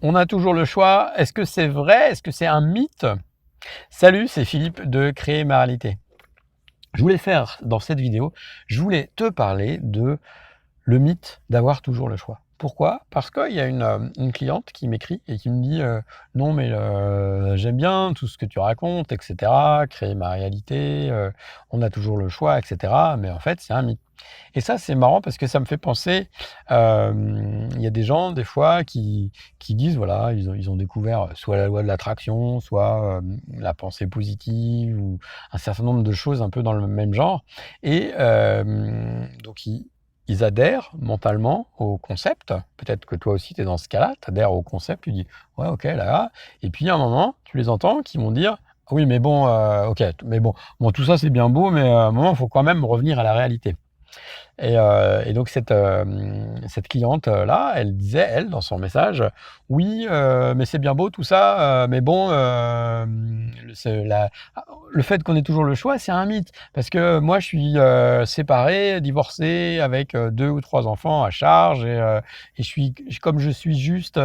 On a toujours le choix. Est-ce que c'est vrai? Est-ce que c'est un mythe? Salut, c'est Philippe de Créer ma réalité. Je voulais faire dans cette vidéo, je voulais te parler de le mythe d'avoir toujours le choix. Pourquoi? Parce qu'il y a une cliente qui m'écrit et qui me dit non mais j'aime bien tout ce que tu racontes, etc. Créer ma réalité, on a toujours le choix, etc. Mais en fait, c'est un mythe. Et ça, c'est marrant parce que ça me fait penser, il y a des gens, des fois, qui disent, voilà, ils ont découvert soit la loi de l'attraction, soit la pensée positive, ou un certain nombre de choses un peu dans le même genre. Et donc, ils adhèrent mentalement au concept. Peut-être que toi aussi, tu es dans ce cas-là, tu adhères au concept, tu dis, ouais, ok, là. Et puis, à un moment, tu les entends qui vont dire, oui, mais bon, ok, mais bon, tout ça, c'est bien beau, mais à un moment, il faut quand même revenir à la réalité. Et donc cette cliente, là, elle disait, elle, dans son message: «Oui, mais c'est bien beau tout ça, mais bon, le fait qu'on ait toujours le choix, c'est un mythe. Parce que moi, je suis, séparée, divorcée, avec, 2 ou 3 enfants à charge et comme je suis juste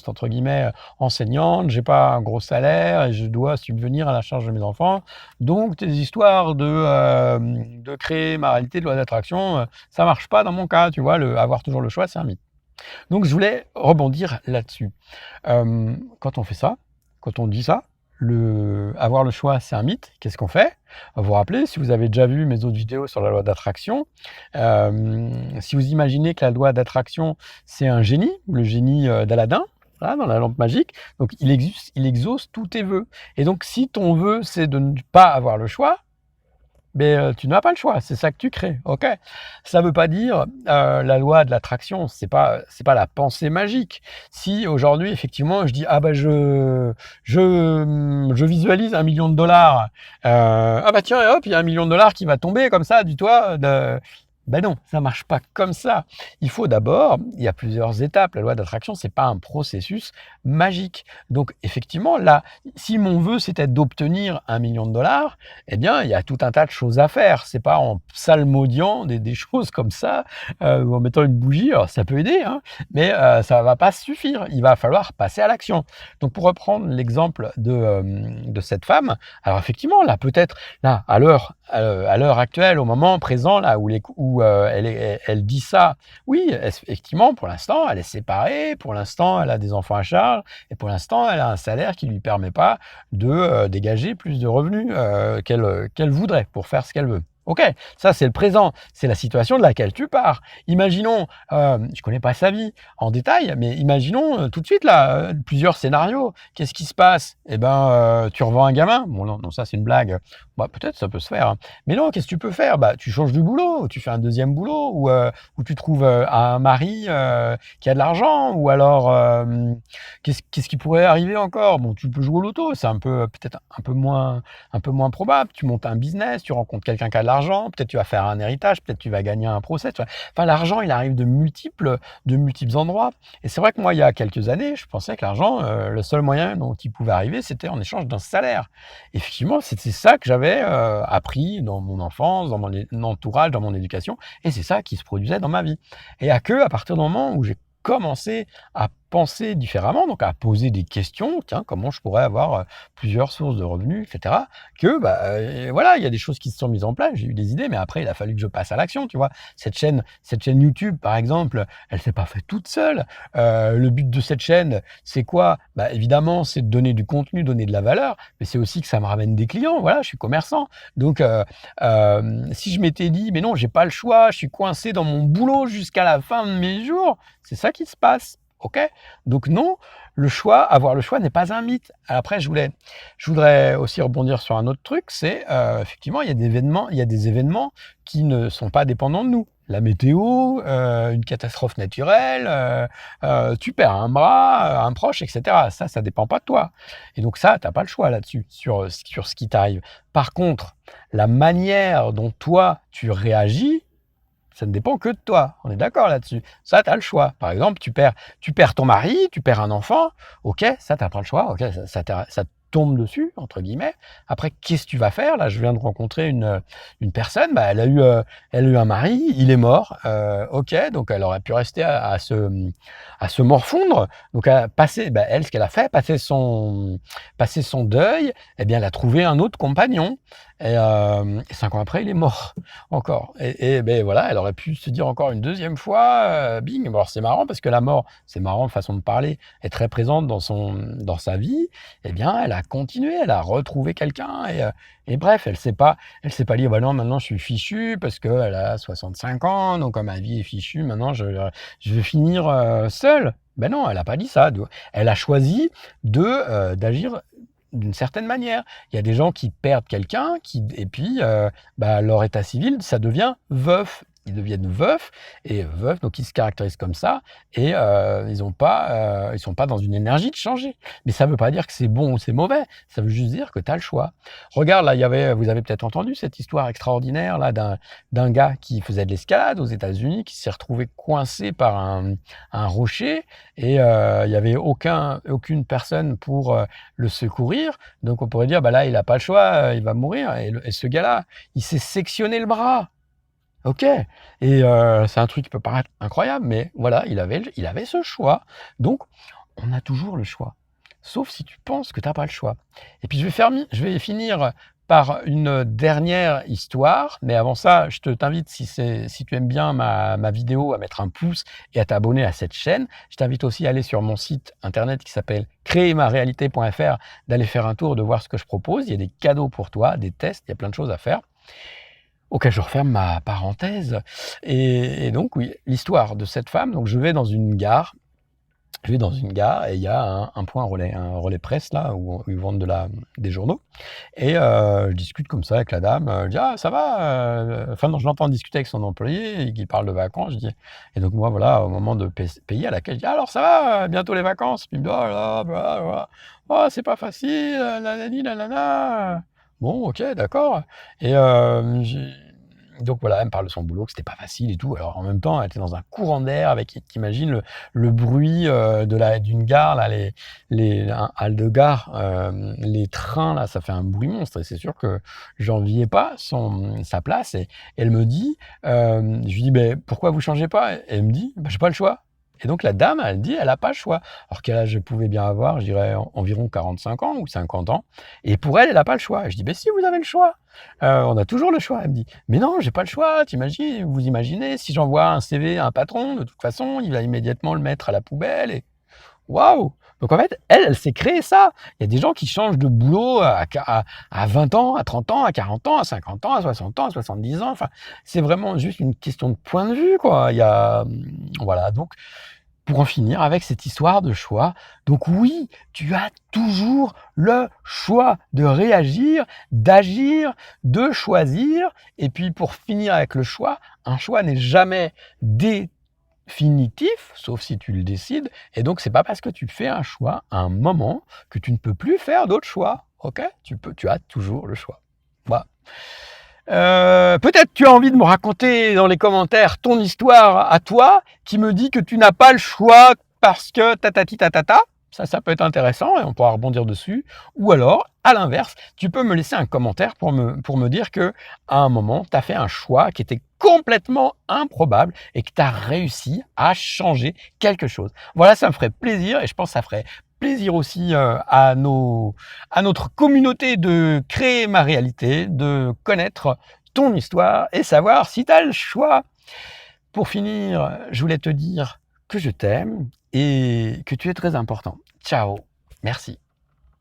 entre guillemets, enseignante, j'ai pas un gros salaire et je dois subvenir à la charge de mes enfants. Donc tes histoires de créer ma réalité, de loi d'attraction, ça marche pas dans mon cas, tu vois? Avoir toujours le choix, c'est un mythe. Donc je voulais rebondir là-dessus. Quand on fait ça, quand on dit ça, avoir le choix, c'est un mythe, qu'est-ce qu'on fait? Vous vous rappelez, si vous avez déjà vu mes autres vidéos sur la loi d'attraction, si vous imaginez que la loi d'attraction, c'est un génie, le génie, d'Aladin, voilà, dans la lampe magique, donc il exauce tous tes vœux. Et donc si ton vœu, c'est de ne pas avoir le choix, mais tu n'as pas le choix, c'est ça que tu crées, OK? Ça veut pas dire, la loi de l'attraction, c'est pas la pensée magique. Si aujourd'hui, effectivement, je dis: «Ah bah, je visualise 1 000 000 $, ah bah, tiens et hop, il y a 1 000 000 $ qui va tomber comme ça du toit de». Ben non, ça marche pas comme ça. Il faut d'abord, il y a plusieurs étapes. La loi d'attraction, c'est pas un processus magique. Donc effectivement, là, si mon vœu, c'était d'obtenir 1 000 000 $, eh bien, il y a tout un tas de choses à faire. C'est pas en psalmodiant des choses comme ça, ou en mettant une bougie. Alors, ça peut aider, hein, mais ça va pas suffire. Il va falloir passer à l'action. Donc, pour reprendre l'exemple de cette femme, alors effectivement, là, peut-être, là, à l'heure actuelle, au moment présent, là, où elle dit ça, oui, effectivement, pour l'instant, elle est séparée, pour l'instant, elle a des enfants à charge, et pour l'instant, elle a un salaire qui lui permet pas de dégager plus de revenus qu'elle voudrait pour faire ce qu'elle veut. OK, ça c'est le présent, c'est la situation de laquelle tu pars. Imaginons, je connais pas sa vie en détail, mais imaginons tout de suite là, plusieurs scénarios. Qu'est-ce qui se passe? Eh ben, tu revends un gamin. Bon non, ça c'est une blague. Bah, peut-être ça peut se faire, hein. Mais non, qu'est-ce que tu peux faire? Bah, tu changes de boulot, tu fais un deuxième boulot ou tu trouves, un mari, qui a de l'argent ou alors, qu'est-ce qui pourrait arriver encore? Bon, tu peux jouer au loto, c'est un peu, peut-être un peu moins probable. Tu montes un business, tu rencontres quelqu'un qui a de l'argent, peut-être tu vas faire un héritage, peut-être tu vas gagner un procès, tu vois? Enfin, l'argent, il arrive de multiples endroits. Et c'est vrai que moi, il y a quelques années, je pensais que l'argent, le seul moyen dont il pouvait arriver, c'était en échange d'un salaire. Effectivement, c'était ça que j'avais, appris dans mon enfance, dans mon entourage, dans mon éducation, et c'est ça qui se produisait dans ma vie. Et à partir du moment où j'ai commencé à penser différemment, donc à poser des questions, tiens, comment je pourrais avoir plusieurs sources de revenus, etc. Voilà, il y a des choses qui se sont mises en place, j'ai eu des idées, mais après il a fallu que je passe à l'action, tu vois. Cette chaîne YouTube, par exemple, elle s'est pas faite toute seule. Le but de cette chaîne, c'est quoi? Bah, évidemment, c'est de donner du contenu, donner de la valeur, mais c'est aussi que ça me ramène des clients. Voilà, je suis commerçant, donc si je m'étais dit, mais non, j'ai pas le choix, je suis coincé dans mon boulot jusqu'à la fin de mes jours, c'est ça qui se passe. OK? Donc non, avoir le choix n'est pas un mythe. Après, je voudrais aussi rebondir sur un autre truc, c'est, effectivement, il y a des événements qui ne sont pas dépendants de nous. La météo, une catastrophe naturelle, tu perds un bras, un proche, et cetera. Ça dépend pas de toi. Et donc ça, tu as pas le choix là-dessus, sur ce qui t'arrive. Par contre, la manière dont toi, tu réagis, ça ne dépend que de toi. On est d'accord là-dessus. Ça, tu as le choix. Par exemple, tu perds ton mari, tu perds un enfant. OK, ça, tu as pas le choix. OK, tombe dessus, entre guillemets. Après, qu'est-ce que tu vas faire? Là, je viens de rencontrer une personne, bah, elle a eu un mari, il est mort, ok, donc elle aurait pu rester à se morfondre. Donc, elle, ce qu'elle a fait, passer son deuil, eh bien, elle a trouvé un autre compagnon. Et 5 ans après, il est mort encore. Et ben voilà, elle aurait pu se dire encore une deuxième fois, bing. Bon, alors c'est marrant parce que la mort, c'est marrant, façon de parler, est très présente dans sa vie. Eh bien, elle a continué, elle a retrouvé quelqu'un et bref, elle s'est pas dit, bah non, maintenant je suis fichu parce qu'elle a 65 ans, donc comme ma vie est fichue, maintenant je vais finir seule. Ben non, elle a pas dit ça. Elle a choisi d'agir d'une certaine manière. Il y a des gens qui perdent quelqu'un, et puis leur état civil, ça devient veuf. Ils deviennent veufs, donc ils se caractérisent comme ça, et ils sont pas dans une énergie de changer. Mais ça ne veut pas dire que c'est bon ou c'est mauvais, ça veut juste dire que tu as le choix. Regarde, là, vous avez peut-être entendu cette histoire extraordinaire là d'un gars qui faisait de l'escalade aux États-Unis, qui s'est retrouvé coincé par un rocher, et il n'y avait aucune personne pour le secourir. Donc on pourrait dire, bah là, il n'a pas le choix, il va mourir. Et ce gars-là, il s'est sectionné le bras. Ok, et c'est un truc qui peut paraître incroyable, mais voilà, il avait ce choix. Donc, on a toujours le choix, sauf si tu penses que tu n'as pas le choix. Et puis, je vais finir par une dernière histoire, mais avant ça, je t'invite, si tu aimes bien ma vidéo, à mettre un pouce et à t'abonner à cette chaîne. Je t'invite aussi à aller sur mon site internet qui s'appelle créermaréalité.fr, d'aller faire un tour, de voir ce que je propose. Il y a des cadeaux pour toi, des tests, il y a plein de choses à faire. Ok, je referme ma parenthèse. Et donc, oui, l'histoire de cette femme. Donc, je vais dans une gare. Et il y a un point relais, un relais presse là où ils vendent des journaux. Et je discute comme ça avec la dame. Je dis, ah, ça va? Enfin, non, je l'entends discuter avec son employé et qui parle de vacances. Je dis, et donc, moi, voilà, au moment de payer à la caisse, je dis, alors ça va? Bientôt les vacances? Puis il me dit, oh là, là, oh, c'est pas facile, nanani, nanana. Bon, ok, d'accord. Et donc voilà, elle me parle de son boulot, que c'était pas facile et tout. Alors en même temps, elle était dans un courant d'air avec, t'imagines, le bruit d'une gare, là, un hall de gare, les trains, là, ça fait un bruit monstre. Et c'est sûr que j'enviais pas sa place. Et elle me dit, je lui dis, ben, pourquoi vous changez pas? Et elle me dit, ben, j'ai pas le choix. Et donc la dame, elle dit, elle n'a pas le choix. Alors quel âge je pouvais bien avoir? Je dirais environ 45 ans ou 50 ans. Et pour elle, elle n'a pas le choix. Et je dis, ben si, vous avez le choix. On a toujours le choix. Elle me dit, mais non, j'ai pas le choix. Vous imaginez, si j'envoie un CV à un patron, de toute façon, il va immédiatement le mettre à la poubelle. Et waouh! Donc en fait, elle s'est créée ça. Il y a des gens qui changent de boulot à 20 ans, à 30 ans, à 40 ans, à 50 ans, à 60 ans, à 70 ans. Enfin, c'est vraiment juste une question de point de vue, quoi. Voilà. Donc, pour en finir avec cette histoire de choix, donc oui, tu as toujours le choix de réagir, d'agir, de choisir. Et puis pour finir avec le choix, un choix n'est jamais définitif, sauf si tu le décides. Et donc c'est pas parce que tu fais un choix à un moment que tu ne peux plus faire d'autres choix. Ok? Tu as toujours le choix. Voilà. Peut-être tu as envie de me raconter dans les commentaires ton histoire à toi qui me dit que tu n'as pas le choix parce que tatati tatata. Ça peut être intéressant et on pourra rebondir dessus. Ou alors, à l'inverse, tu peux me laisser un commentaire pour me dire que à un moment, tu as fait un choix qui était complètement improbable et que tu as réussi à changer quelque chose. Voilà, ça me ferait plaisir et je pense que ça ferait plaisir aussi à notre communauté de créer ma réalité, de connaître ton histoire et savoir si tu as le choix. Pour finir, je voulais te dire que je t'aime et que tu es très important. Ciao, merci.